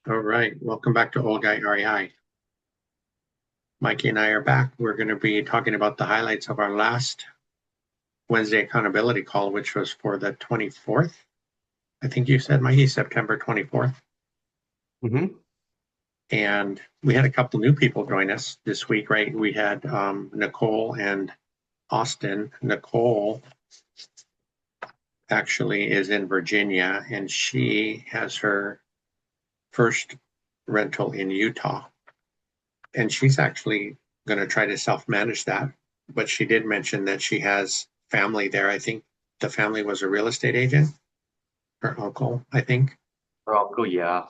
All right, welcome back to Old Guy REI. Mikey and I are back. We're going to be talking about the highlights of our last Wednesday accountability call, which was for the 24th. I think you said, Mikey, September 24th. Hmm. And we had a couple new people join us this week, right? We had Nicole and Austin. Nicole actually is in Virginia, and she has her first rental in Utah. And she's actually going to try to self-manage that. But she did mention that she has family there. I think the family was a real estate agent, her uncle, I think. Bronco, yeah.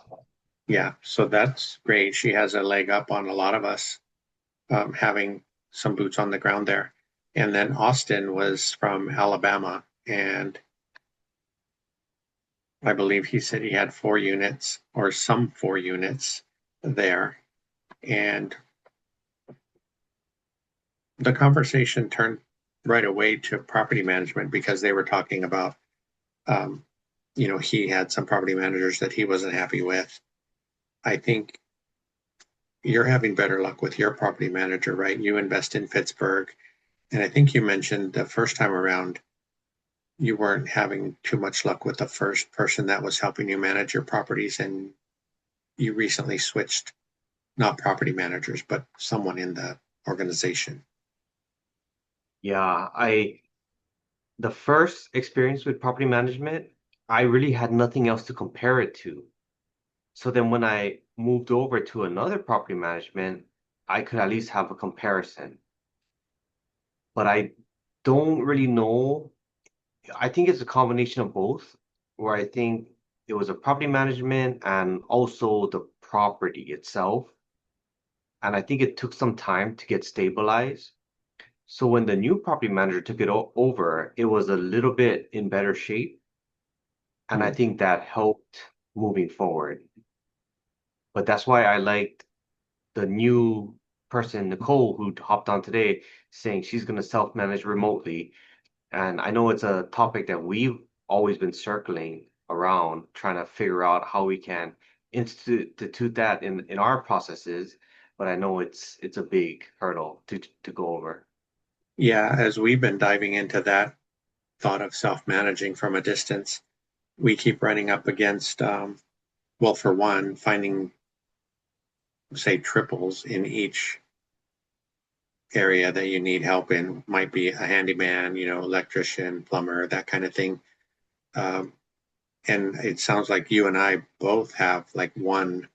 Yeah, so that's great. She has a leg up on a lot of us having some boots on the ground there. And then Austin was from Alabama, and I believe he said he had 4 units or some 4 units there. And the conversation turned right away to property management because they were talking about, um, he had some property managers that he wasn't happy with. I think you're having better luck with your property manager, right? You invest in Pittsburgh. And I think you mentioned the first time around, you weren't having too much luck with the first person that was helping you manage your properties. And you recently switched, not property managers, but someone in the organization. Yeah, the first experience with property management, I really had nothing else to compare it to. So then when I moved over to another property management, I could at least have a comparison. But I don't really know. I think it's a combination of both, where I think it was a property management and also the property itself. And I think it took some time to get stabilized. So when the new property manager took it over, it was a little bit in better shape, and I Mm. think that helped moving forward. But that's why I liked the new person, Nicole, who hopped on today, saying she's going to self-manage remotely. And I know it's a topic that we've always been circling around, trying to figure out how we can institute that in our processes. But I know it's a big hurdle to go over. Yeah, as we've been diving into that thought of self-managing from a distance, we keep running up against, well, for one, finding, say, triples in each area that you need help in. Might be a handyman, electrician, plumber, that kind of thing. Um, and it sounds like you and I both have like one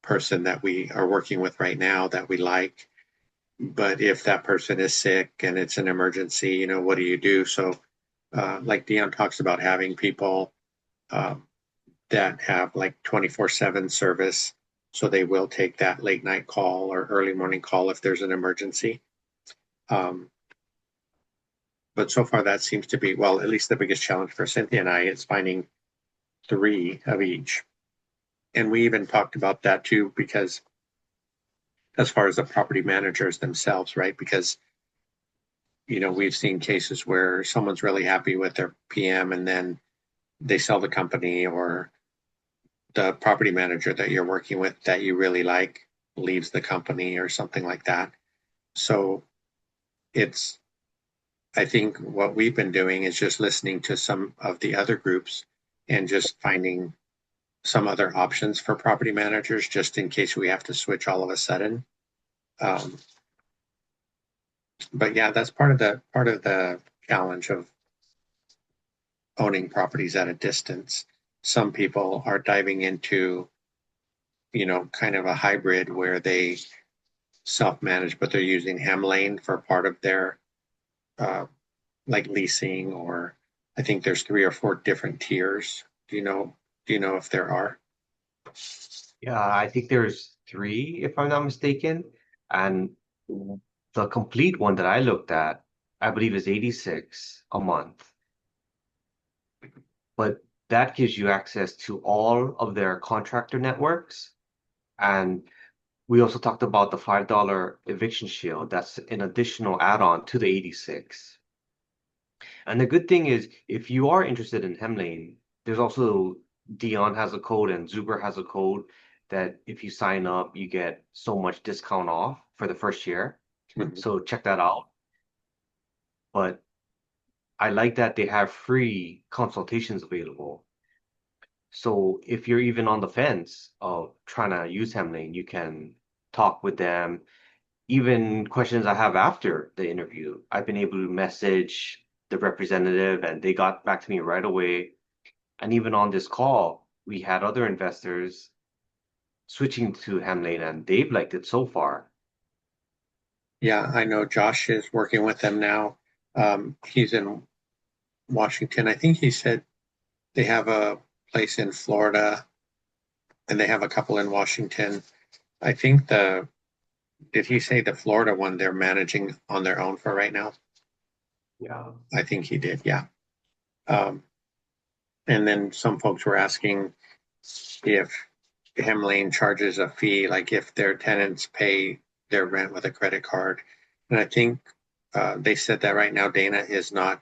person that we are working with right now that we like. But if that person is sick and it's an emergency, what do you do? So, like Dion talks about having people um, that have like 24/7 service. So they will take that late night call or early morning call if there's an emergency. Um, but so far, that seems to be, well, at least the biggest challenge for Cynthia and I is finding three of each. And we even talked about that too, because as far as the property managers themselves, right? Because, we've seen cases where someone's really happy with their PM and then they sell the company, or the property manager that you're working with that you really like leaves the company or something like that. So it's, I think what we've been doing is just listening to some of the other groups and just finding some other options for property managers just in case we have to switch all of a sudden. Um, but yeah, that's part of the challenge of owning properties at a distance. Some people are diving into, kind of a hybrid where they self-manage, but they're using Hemlane for part of their uh, like leasing, or I think there's 3 or 4 different tiers. Do you know? Do you know if there are? Yeah, I think there's three, if I'm not mistaken. And the complete one that I looked at, I believe is 86 a month. But that gives you access to all of their contractor networks. And we also talked about the $5 eviction shield. That's an additional add-on to the 86. And the good thing is, if you are interested in Hemlane, there's also Dion has a code and Zuber has a code. that if you sign up, you get so much discount off for the first year. Mhm. So check that out. But I like that they have free consultations available. So if you're even on the fence of trying to use Hemlane, you can talk with them. Even questions I have after the interview, I've been able to message the representative and they got back to me right away. And even on this call, we had other investors switching to Hemlane and they've liked it so far. Yeah, I know Josh is working with them now. He's in Washington. I think he said they have a place in Florida and they have a couple in Washington. I think did he say the Florida one they're managing on their own for right now? Yeah. I think he did, yeah. Um, and then some folks were asking if Hemlane charges a fee, like if their tenants pay their rent with a credit card. And I think they said that right now Dana is not,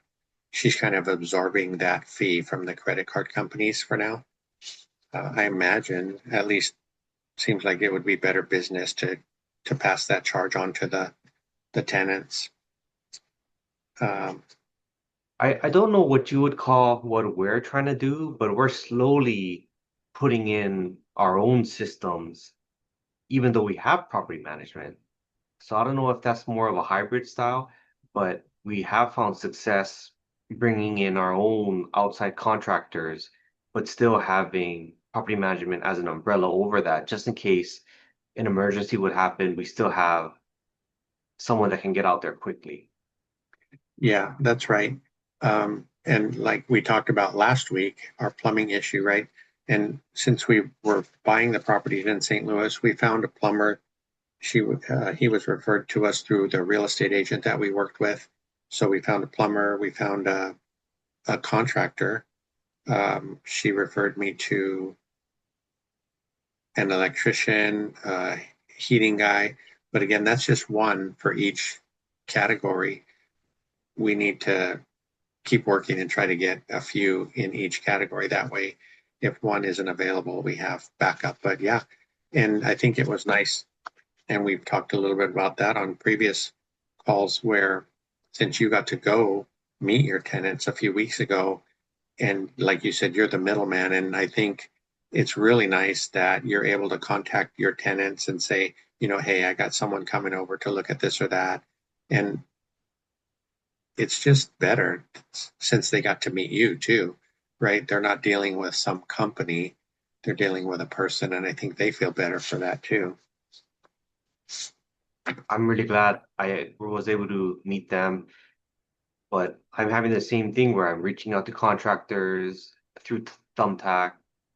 she's kind of absorbing that fee from the credit card companies for now. I imagine, at least seems like it would be better business to pass that charge on to the tenants. Um, I don't know what you would call what we're trying to do, but we're slowly putting in our own systems, even though we have property management. So I don't know if that's more of a hybrid style, but we have found success bringing in our own outside contractors, but still having property management as an umbrella over that, just in case an emergency would happen, we still have someone that can get out there quickly. yeah, that's right. And like we talked about last week, our plumbing issue, right? And since we were buying the properties in St. Louis, we found a plumber. He was referred to us through the real estate agent that we worked with. So we found a plumber, we found a contractor. She referred me to an electrician, heating guy. But again, that's just one for each category. We need to keep working and try to get a few in each category. That way, if one isn't available, we have backup. But yeah, and I think it was nice. And we've talked a little bit about that on previous calls where since you got to go meet your tenants a few weeks ago, and like you said, you're the middleman. And I think it's really nice that you're able to contact your tenants and say, hey, I got someone coming over to look at this or that. And it's just better since they got to meet you too, right? They're not dealing with some company, they're dealing with a person. And I think they feel better for that too. I'm really glad I was able to meet them, but I'm having the same thing where I'm reaching out to contractors through Thumbtack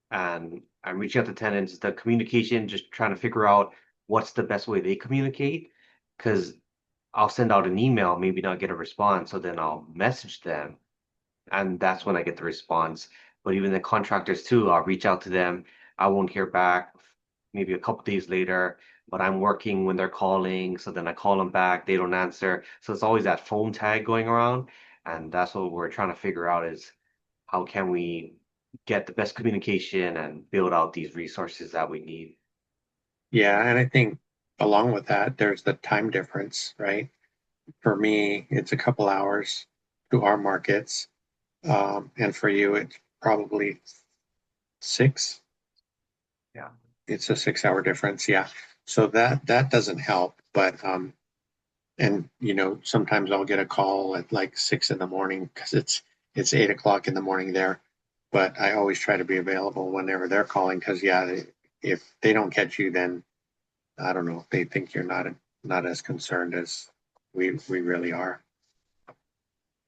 and I'm reaching out to tenants, the communication, just trying to figure out what's the best way they communicate. Because I'll send out an email, maybe not get a response, so then I'll message them, and that's when I get the response. But even the contractors too, I'll reach out to them. I won't hear back maybe a couple days later, but I'm working when they're calling. So then I call them back, they don't answer. So it's always that phone tag going around. And that's what we're trying to figure out is how can we get the best communication and build out these resources that we need. Yeah. And I think along with that, there's the time difference, right? For me, it's a couple hours to our markets. And for you, it's probably six. Yeah. It's a 6 hour difference. Yeah. So that doesn't help. But and sometimes I'll get a call at like 6 in the morning because it's 8 o'clock in the morning there. But I always try to be available whenever they're calling because yeah, if they don't catch you, then I don't know. They think you're not as concerned as we really are.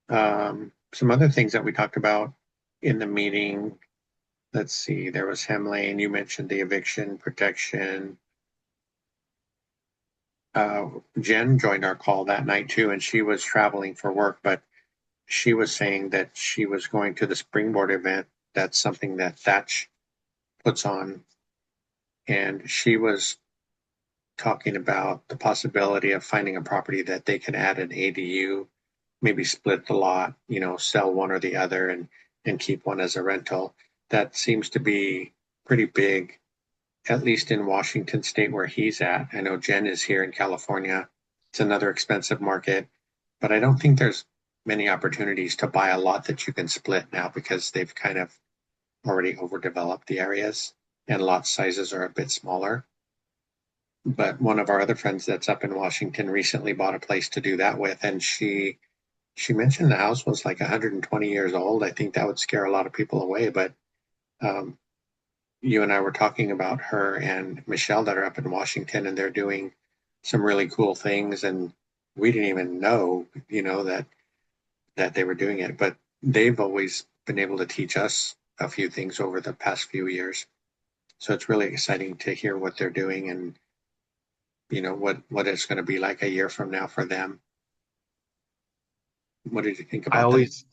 Some other things that we talked about in the meeting. Let's see. There was Hemlane. You mentioned the eviction protection. Jen joined our call that night too, and she was traveling for work, but she was saying that she was going to the Springboard event. That's something that Thatch puts on, and she was talking about the possibility of finding a property that they can add an ADU, maybe split the lot, sell one or the other and keep one as a rental. That seems to be pretty big at least in Washington State where he's at. I know Jen is here in California. It's another expensive market, but I don't think there's many opportunities to buy a lot that you can split now because they've kind of already overdeveloped the areas and lot sizes are a bit smaller. But one of our other friends that's up in Washington recently bought a place to do that with, and she mentioned the house was like 120 years old. I think that would scare a lot of people away, but um, you and I were talking about her and Michelle that are up in Washington, and they're doing some really cool things, and we didn't even know, that they were doing it, but they've always been able to teach us a few things over the past few years. So it's really exciting to hear what they're doing and what it's going to be like a year from now for them. What did you think I about that? always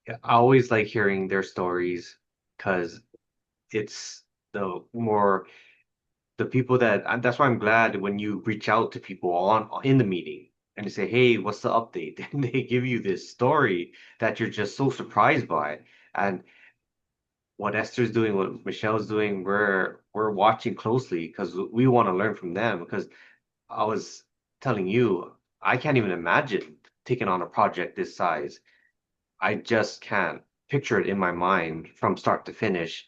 I always like hearing their stories because it's the more the people that and that's why I'm glad when you reach out to people on in the meeting and they say, "Hey, what's the update?" And they give you this story that you're just so surprised by. And what Esther's doing, what Michelle's doing, we're watching closely because we want to learn from them. Because I was telling you, I can't even imagine taking on a project this size. I just can't picture it in my mind from start to finish.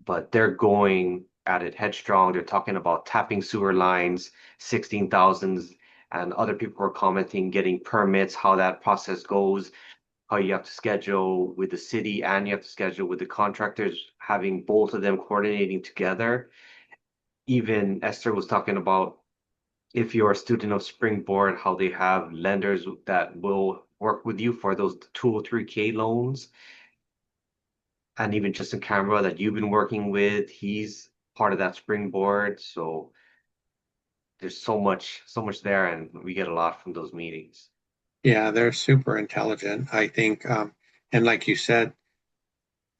But they're going at it headstrong. They're talking about tapping sewer lines, 16,000s, and other people are commenting getting permits, how that process goes, how you have to schedule with the city and you have to schedule with the contractors, having both of them coordinating together. Even Esther was talking about if you're a student of Springboard, how they have lenders that will work with you for those 203K loans. And even Justin Camera that you've been working with, he's part of that Springboard. So there's so much there, and we get a lot from those meetings. Yeah, they're super intelligent, I think. And like you said,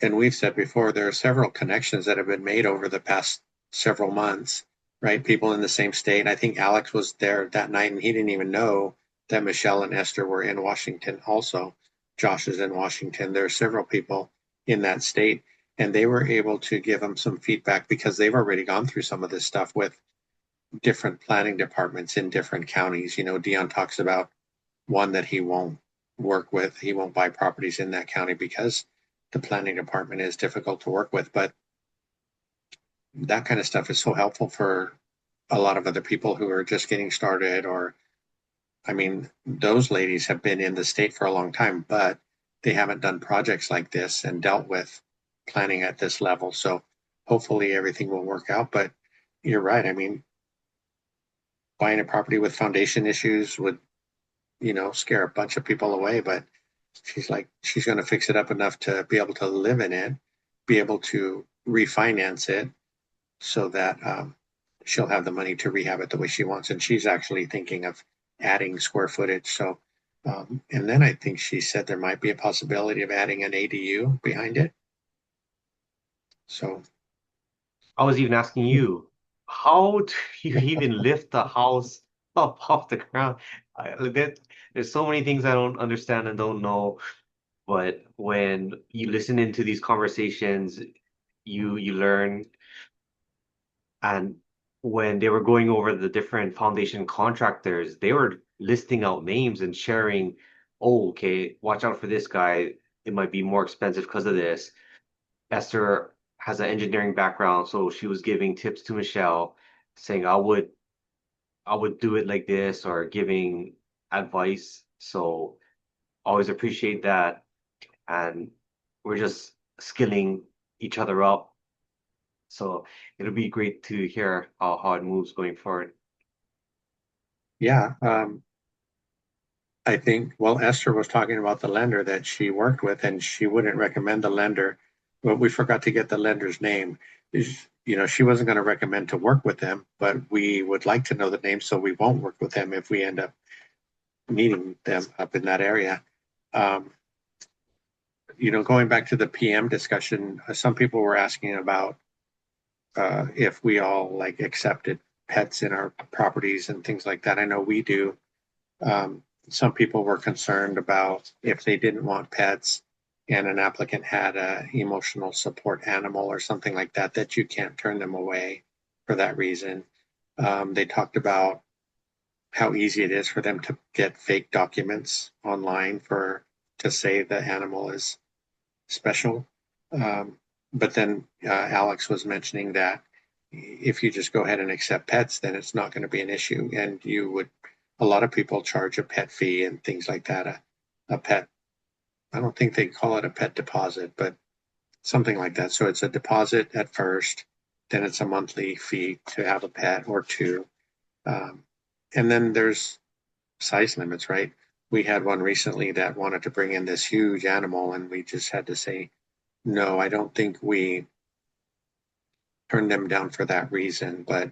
and we've said before, there are several connections that have been made over the past several months, right? People in the same state. I think Alex was there that night and he didn't even know that Michelle and Esther were in Washington also. Josh is in Washington. There are several people in that state, and they were able to give him some feedback because they've already gone through some of this stuff with different planning departments in different counties. Dion talks about one that he won't work with. He won't buy properties in that county because the planning department is difficult to work with. But that kind of stuff is so helpful for a lot of other people who are just getting started. Or, I mean, those ladies have been in the state for a long time, but they haven't done projects like this and dealt with planning at this level. So hopefully everything will work out. But you're right. I mean, buying a property with foundation issues would scare a bunch of people away, but she's going to fix it up enough to be able to live in it, be able to refinance it so that she'll have the money to rehab it the way she wants. And she's actually thinking of adding square footage. So, and then I think she said there might be a possibility of adding an ADU behind it. So, I was even asking you, how do you even lift the house up off the ground? There's so many things I don't understand and don't know. But when you listen into these conversations, you learn. And when they were going over the different foundation contractors, they were listing out names and sharing, oh, okay, watch out for this guy. It might be more expensive because of this. Esther has an engineering background, so she was giving tips to Michelle, saying I would do it like this or giving advice. So always appreciate that. And we're just skilling each other up. So it'll be great to hear how it moves going forward. yeah, I think, well, Esther was talking about the lender that she worked with, and she wouldn't recommend the lender. But we forgot to get the lender's name. She wasn't going to recommend to work with them, but we would like to know the name so we won't work with them if we end up meeting them up in that area. Um, Going back to the PM discussion, some people were asking about if we all like accepted pets in our properties and things like that. I know we do. Some people were concerned about if they didn't want pets, and an applicant had a emotional support animal or something like that, that you can't turn them away for that reason. They talked about how easy it is for them to get fake documents online for to say the animal is special. Um, but then Alex was mentioning that if you just go ahead and accept pets, then it's not going to be an issue. And you would, a lot of people charge a pet fee and things like that. A pet, I don't think they call it a pet deposit, but something like that. So it's a deposit at first, then it's a monthly fee to have a pet or two. Um, and then there's size limits, right? We had one recently that wanted to bring in this huge animal, and we just had to say, no, I don't think we turned them down for that reason, but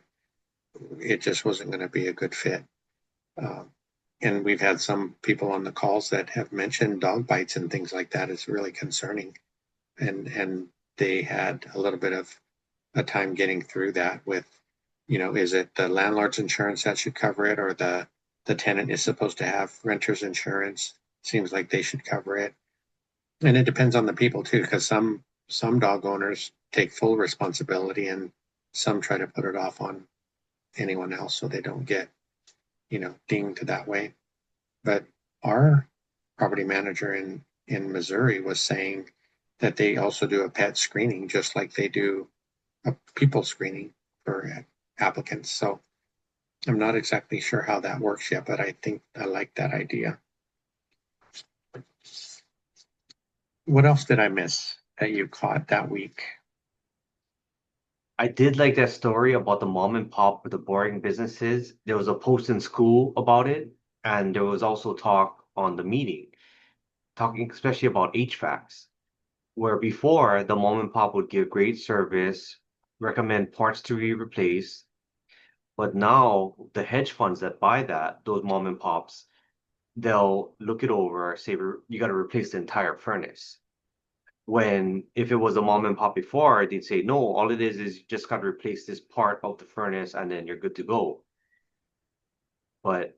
it just wasn't going to be a good fit. Um, and we've had some people on the calls that have mentioned dog bites and things like that. It's really concerning. And they had a little bit of a time getting through that with, is it the landlord's insurance that should cover it, or the tenant is supposed to have renter's insurance? Seems like they should cover it. And it depends on the people too, because some dog owners take full responsibility and some try to put it off on anyone else so they don't get, dinged that way. But our property manager in Missouri was saying that they also do a pet screening, just like they do a people screening for applicants. So I'm not exactly sure how that works yet, but I think I like that idea. What else did I miss that you caught that week? I did like that story about the mom and pop with the boring businesses. There was a post in school about it, and there was also talk on the meeting, talking especially about HVACs, where before the mom and pop would give great service, recommend parts to be replaced, but now the hedge funds that buy those mom and pops, they'll look it over, say you got to replace the entire furnace. When if it was a mom and pop before, they'd say, no, all it is you just got to replace this part of the furnace and then you're good to go. But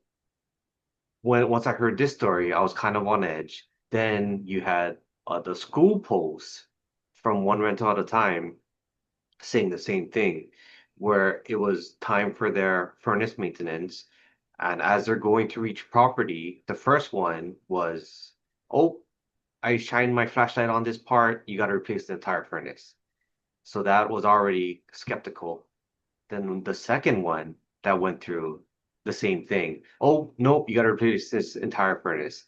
once I heard this story, I was kind of on edge. Then you had the school post from one rental at a time saying the same thing, where it was time for their furnace maintenance. And as they're going to each property, the first one was, oh, I shined my flashlight on this part, you got to replace the entire furnace. So that was already skeptical. Then the second one that went through the same thing. Oh, nope, you got to replace this entire furnace.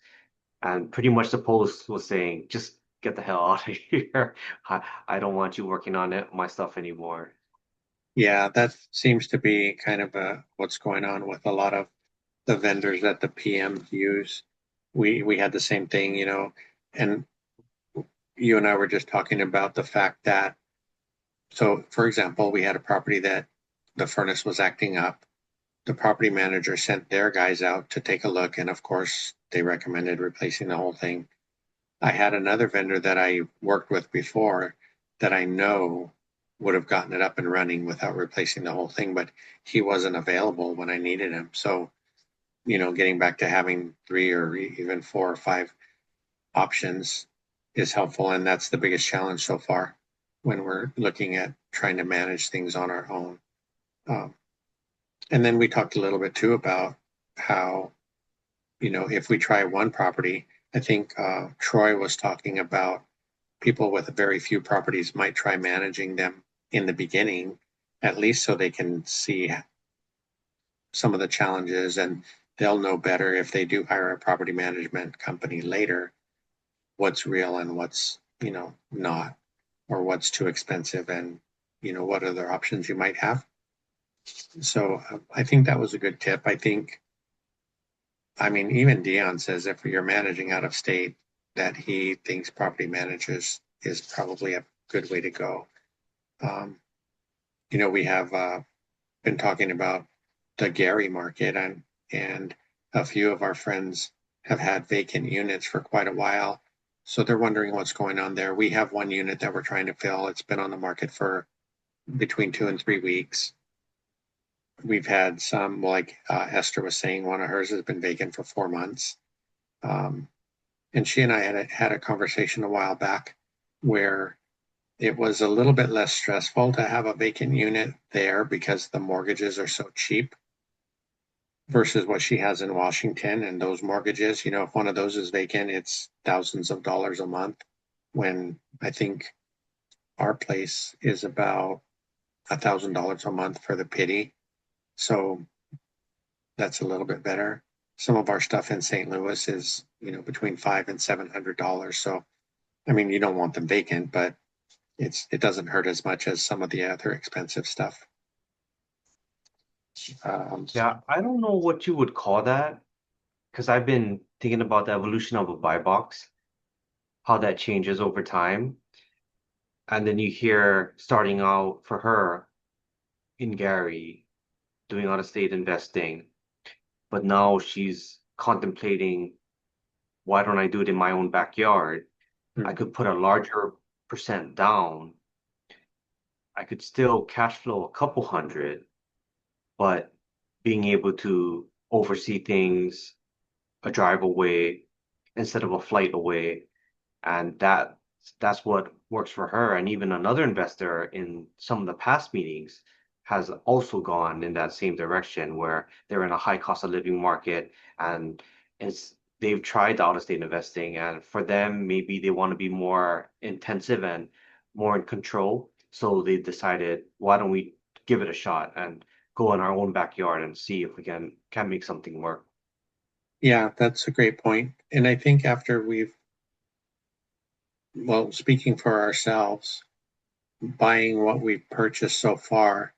And pretty much the post was saying, just get the hell out of here. I don't want you working on my stuff anymore. Yeah, that seems to be kind of what's going on with a lot of the vendors that the PMs use. We had the same thing, and you and I were just talking about the fact that, so for example, we had a property that the furnace was acting up. The property manager sent their guys out to take a look, and of course, they recommended replacing the whole thing. I had another vendor that I worked with before that I know would have gotten it up and running without replacing the whole thing, but he wasn't available when I needed him. So, getting back to having three or even four or five options is helpful. And that's the biggest challenge so far when we're looking at trying to manage things on our own. Um, and then we talked a little bit too about how, if we try one property, I think Troy was talking about people with very few properties might try managing them in the beginning, at least so they can see some of the challenges, and they'll know better if they do hire a property management company later what's real and what's, not, or what's too expensive, and, what other options you might have. So I think that was a good tip. I mean, even Dion says if you're managing out of state, that he thinks property managers is probably a good way to go. Um, we have been talking about the Gary market, and a few of our friends have had vacant units for quite a while. So they're wondering what's going on there. We have one unit that we're trying to fill. It's been on the market for between 2 and 3 weeks. We've had some, like Esther was saying, one of hers has been vacant for 4 months. Um, And she and I had a conversation a while back where it was a little bit less stressful to have a vacant unit there because the mortgages are so cheap versus what she has in Washington. And those mortgages, if one of those is vacant, it's thousands of dollars a month. When I think our place is about $1,000 a month for the pity. So that's a little bit better. Some of our stuff in St. Louis is, between $500 and $700. So, I mean, you don't want them vacant, but it doesn't hurt as much as some of the other expensive stuff. Um, Yeah, I don't know what you would call that because I've been thinking about the evolution of a buy box, how that changes over time. And then you hear starting out for her in Gary doing out of state investing, but now she's contemplating, why don't I do it in my own backyard? I hmm, could put a larger percent down. I could still cash flow a couple hundred, but being able to oversee things a drive away instead of a flight away. And that's what works for her. And even another investor in some of the past meetings has also gone in that same direction where they're in a high cost of living market and it's they've tried out of state investing and for them maybe they want to be more intensive and more in control. So they decided, why don't we give it a shot and go in our own backyard and see if we can make something work. yeah, that's a great point. And I think after well, speaking for ourselves, buying what we've purchased so far,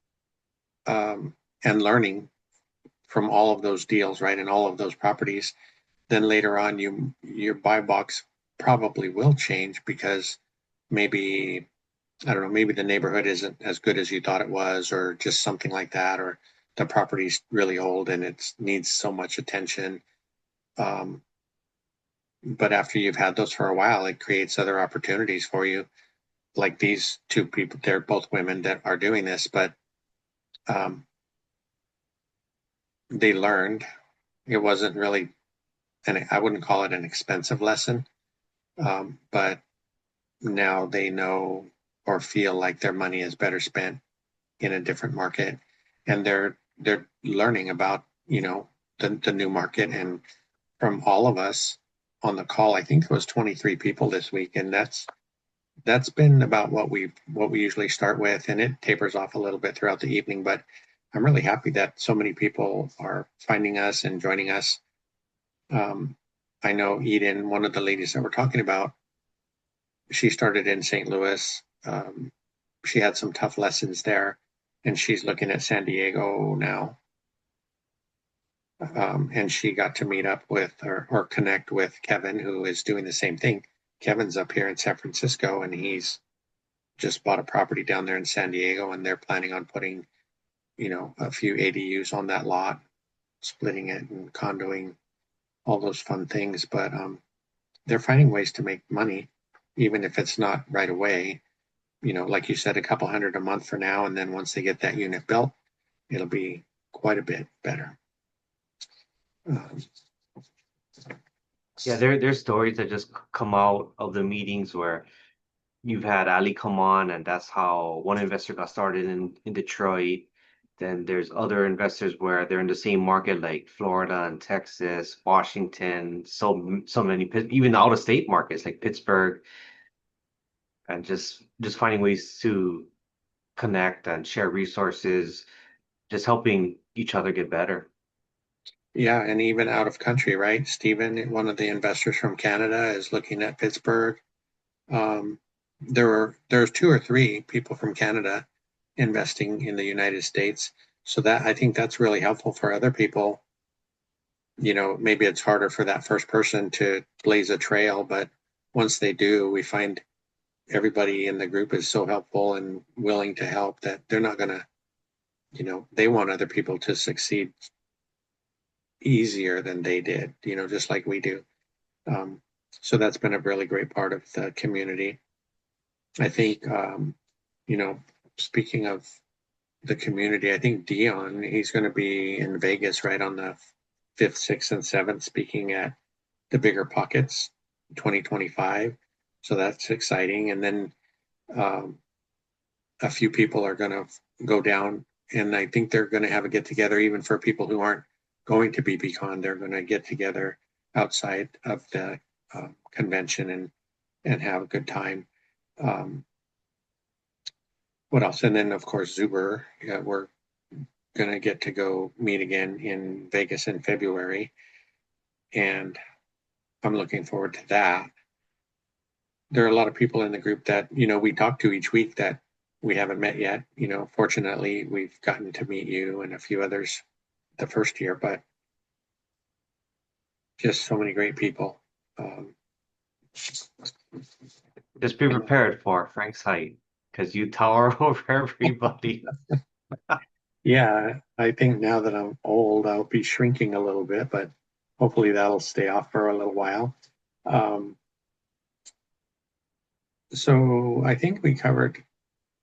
and learning from all of those deals, right, and all of those properties, then later on your buy box probably will change because maybe, I don't know, maybe the neighborhood isn't as good as you thought it was, or just something like that, or the property's really old and it needs so much attention. Um, but after you've had those for a while, it creates other opportunities for you. Like these two people, they're both women that are doing this, but um, they learned it wasn't really, and I wouldn't call it an expensive lesson, but now they know or feel like their money is better spent in a different market, and they're learning about the new market. And from all of us on the call, I think it was 23 people this week, and that's been about what we usually start with, and it tapers off a little bit throughout the evening. But I'm really happy that so many people are finding us and joining us. um, I know Eden, one of the ladies that we're talking about, she started in St. Louis. She had some tough lessons there, and she's looking at San Diego now. And she got to meet up with or connect with Kevin, who is doing the same thing. Kevin's up here in San Francisco, and he's just bought a property down there in San Diego, and they're planning on putting, a few ADUs on that lot, splitting it and condoing, all those fun things. But they're finding ways to make money, even if it's not right away. Like you said, a couple hundred a month for now, and then once they get that unit built, it'll be quite a bit better. Um, Yeah, there's stories that just come out of the meetings where you've had Ali come on, and that's how one investor got started in Detroit. Then there's other investors where they're in the same market like Florida and Texas, Washington, so many even out of state markets like Pittsburgh, and just finding ways to connect and share resources, just helping each other get better. yeah, and even out of country, right? Stephen, one of the investors from Canada, is looking at Pittsburgh. Um, there's two or three people from Canada investing in the United States. So that I think that's really helpful for other people. Maybe it's harder for that first person to blaze a trail, but once they do, we find everybody in the group is so helpful and willing to help that they're not gonna, they want other people to succeed easier than they did, just like we do. Um, so that's been a really great part of the community. I think, you know, speaking of the community, I think Dion, he's going to be in Vegas right on the 5th, 6th, and 7th, speaking at the Bigger Pockets 2025. So that's exciting. And then um, a few people are going to go down, and I think they're going to have a get together even for people who aren't going to BBCon. They're going to get together outside of the convention and have a good time. Um, what else? And then of course Zuber. We're going to get to go meet again in Vegas in February, and I'm looking forward to that. There are a lot of people in the group that we talk to each week that we haven't met yet. Fortunately, we've gotten to meet you and a few others the first year, but just so many great people. Um, Just be and prepared for Frank's height, because you tower over everybody. yeah, I think now that I'm old, I'll be shrinking a little bit, but hopefully that'll stay off for a little while. Um, so I think we covered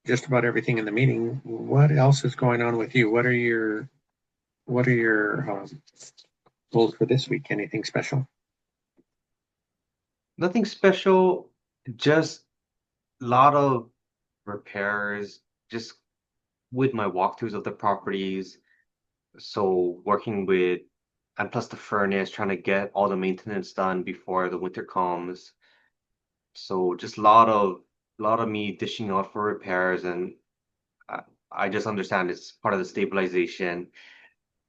just about everything in the meeting. What else is going on with you? What are your goals for this week? Anything special? Nothing special, just a lot of repairs, just with my walkthroughs of the properties. So working with, and plus the furnace, trying to get all the maintenance done before the winter comes. So just a lot of me dishing out for repairs, and I, I just understand it's part of the stabilization.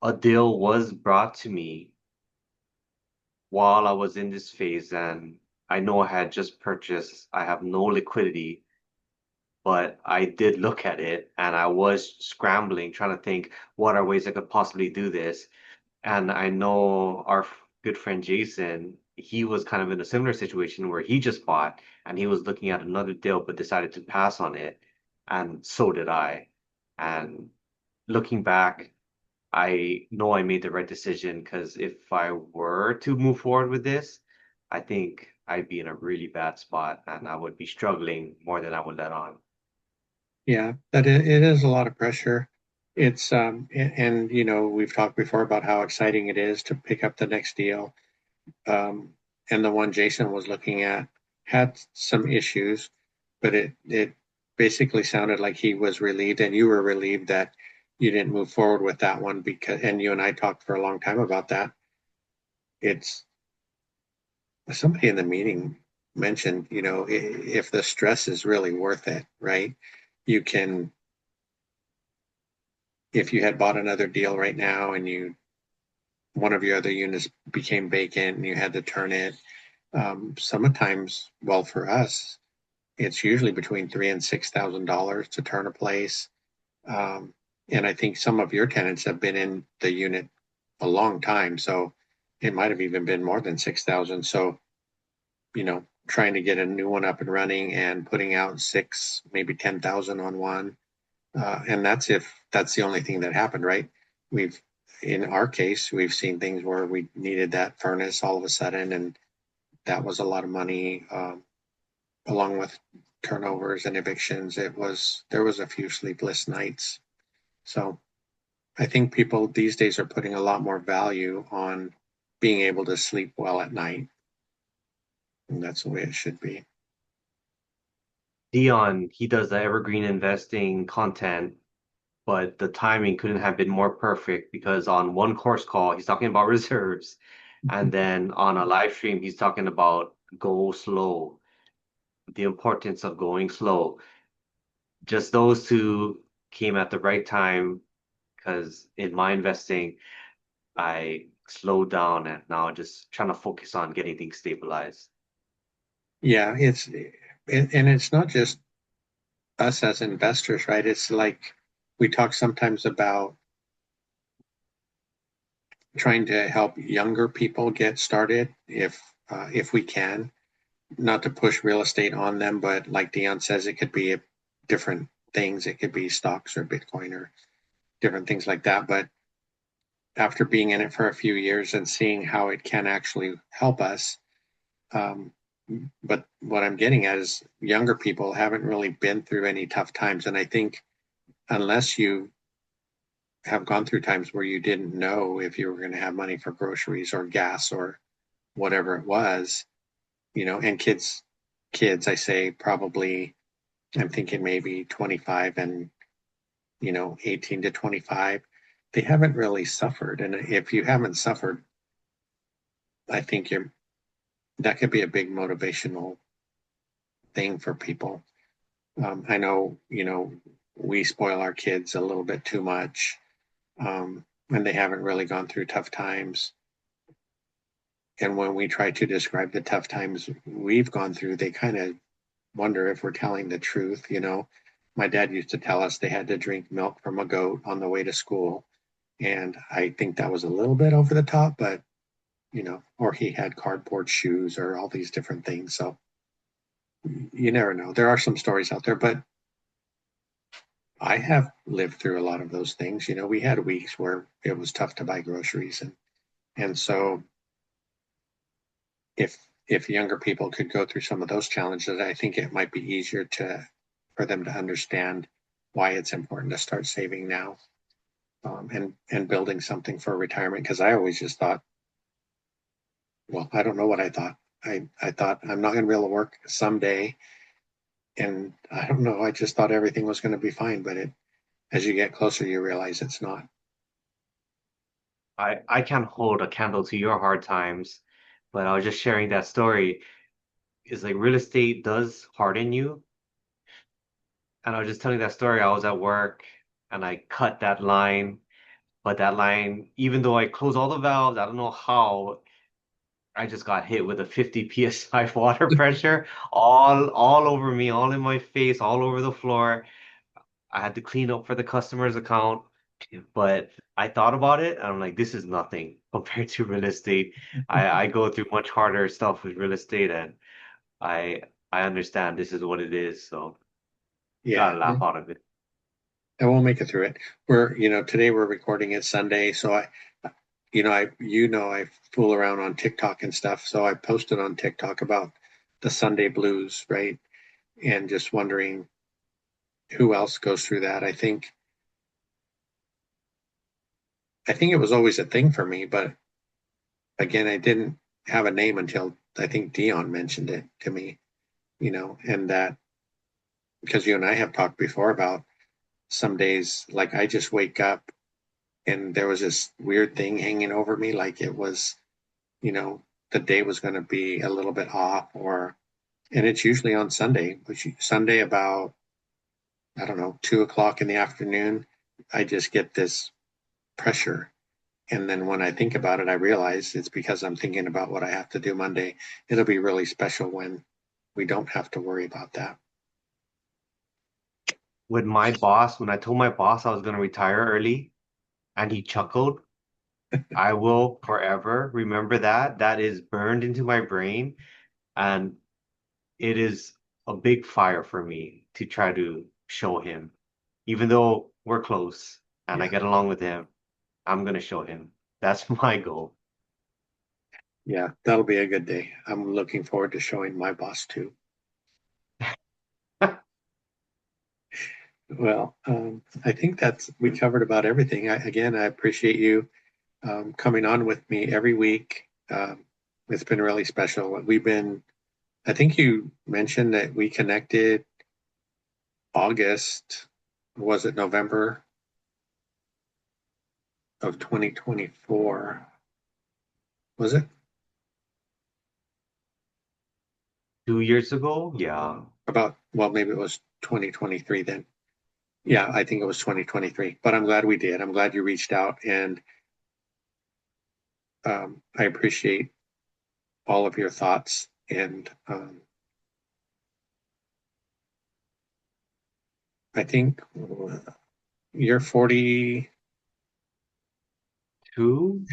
A deal was brought to me while I was in this phase, and I know I had just purchased. I have no liquidity, but I did look at it, and I was scrambling, trying to think what are ways I could possibly do this. And I know our good friend Jason, he was kind of in a similar situation where he just bought and he was looking at another deal but decided to pass on it. And so did I. And looking back, I know I made the right decision, because if I were to move forward with this, I think I'd be in a really bad spot and I would be struggling more than I would let on. Yeah, that it is a lot of pressure. It's and we've talked before about how exciting it is to pick up the next deal. Um, and the one Jason was looking at had some issues, but it basically sounded like he was relieved, and you were relieved that you didn't move forward with that one because, and you and I talked for a long time about that. It's somebody in the meeting mentioned, if the stress is really worth it, right? You can, if you had bought another deal right now and one of your other units became vacant and you had to turn it, sometimes, well, for us, it's usually between $3,000 and $6,000 to turn a place. Um, and I think some of your tenants have been in the unit a long time, so it might have even been more than 6,000. So, trying to get a new one up and running and putting out six, maybe 10,000 on one. And that's if that's the only thing that happened, right? We've, in our case, we've seen things where we needed that furnace all of a sudden, and that was a lot of money, along with turnovers and evictions. There was a few sleepless nights. So I think people these days are putting a lot more value on being able to sleep well at night, and that's the way it should be. Dion, he does the evergreen investing content, but the timing couldn't have been more perfect, because on one course call, he's talking about reserves. And then on a live stream, he's talking about go slow, the importance of going slow. Just those two came at the right time, because in my investing, I slowed down and now just trying to focus on getting things stabilized. Yeah, and it's not just us as investors, right? It's like we talk sometimes about trying to help younger people get started if we can, not to push real estate on them, but like Dion says, it could be different things. It could be stocks or Bitcoin or different things like that. But after being in it for a few years and seeing how it can actually help us, um, but what I'm getting at is younger people haven't really been through any tough times, and I think unless you have gone through times where you didn't know if you were going to have money for groceries or gas or whatever it was, and kids, I say probably, I'm thinking maybe 25 and, 18 to 25, they haven't really suffered. And if you haven't suffered, I think that could be a big motivational thing for people. I know, we spoil our kids a little bit too much, and they haven't really gone through tough times. And when we try to describe the tough times we've gone through, they kind of wonder if we're telling the truth. My dad used to tell us they had to drink milk from a goat on the way to school. And I think that was a little bit over the top, but, or he had cardboard shoes or all these different things. So you never know. There are some stories out there, but I have lived through a lot of those things. We had weeks where it was tough to buy groceries, and so if younger people could go through some of those challenges, I think it might be easier for them to understand why it's important to start saving now, and building something for retirement. Because I always just thought, well, I don't know what I thought. I thought I'm not going to be able to work someday, and I don't know. I just thought everything was going to be fine, but as you get closer, you realize it's not. I can't hold a candle to your hard times, but I was just sharing that story. Is like real estate does harden you. And I was just telling that story. I was at work and I cut that line, but that line, even though I closed all the valves, I don't know how, I just got hit with a 50 psi water pressure all over me, all in my face, all over the floor. I had to clean up for the customer's account, but I thought about it and I'm like, this is nothing compared to real estate. I go through much harder stuff with real estate and I I understand this is what it is, so Yeah, gotta laugh out of it. and we'll make it through it. Today we're recording it Sunday, so I fool around on TikTok and stuff. So I posted on TikTok about the Sunday blues, right? And just wondering who else goes through that. I think it was always a thing for me, but again, I didn't have a name until I think Dion mentioned it to me, and that because you and I have talked before about some days like I just wake up and there was this weird thing hanging over me, like it was, you know, the day was going to be a little bit off, and it's usually on Sunday, which Sunday about, I don't know, 2 o'clock in the afternoon, I just get this pressure. And then when I think about it, I realize it's because I'm thinking about what I have to do Monday. It'll be really special when we don't have to worry about that. With my boss, when I told my boss I was gonna retire early and he chuckled, I will forever remember that. That is burned into my brain. And it is a big fire for me to try to show him. Even though we're close and I Yeah. get along with him, I'm gonna show him. That's my goal. Yeah. That'll be a good day. I'm looking forward to showing my boss too. Well, I think we covered about everything. Again, I appreciate you coming on with me every week. It's been really special. I think you mentioned that we connected August, was it November of 2024? Was it 2 years ago, yeah. well, maybe it was 2023 then. Yeah, I think it was 2023, but I'm glad we did. I'm glad you reached out, and I appreciate all of your thoughts. And I think you're 40. Two?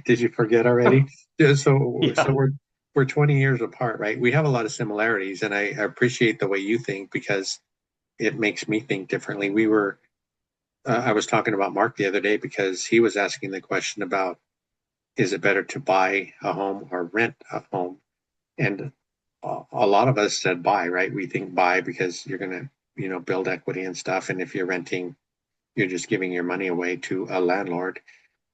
Did you forget already? Yeah, so Yeah. we're 20 years apart, right? We have a lot of similarities, and I appreciate the way you think because it makes me think differently. I was talking about Mark the other day because he was asking the question about, is it better to buy a home or rent a home? And a lot of us said buy, right? We think buy because you're going to, build equity and stuff. And if you're renting, you're just giving your money away to a landlord.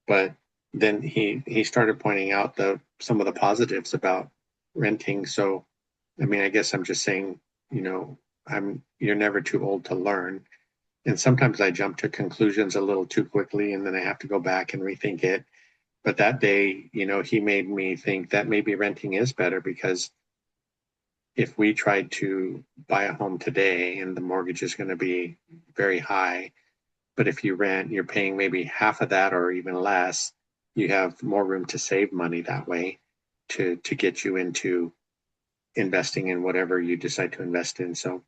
But then he started pointing out some of the positives about renting. So, I mean, I guess I'm just saying, you're never too old to learn. And sometimes I jump to conclusions a little too quickly and then I have to go back and rethink it. But that day, he made me think that maybe renting is better because if we tried to buy a home today and the mortgage is going to be very high, but if you rent, you're paying maybe half of that or even less, you have more room to save money that way to get you into investing in whatever you decide to invest in. So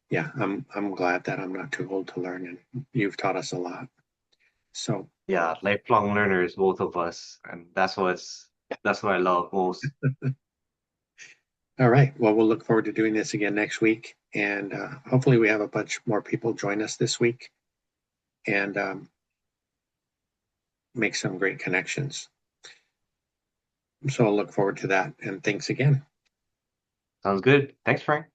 yeah, I'm glad that I'm not too old to learn and you've taught us a lot. So Yeah, lifelong learners, both of us, and that's what I love most. all right. Well, we'll look forward to doing this again next week. And hopefully, we have a bunch more people join us this week and make some great connections. So I'll look forward to that. And thanks again. Sounds good. Thanks, Frank.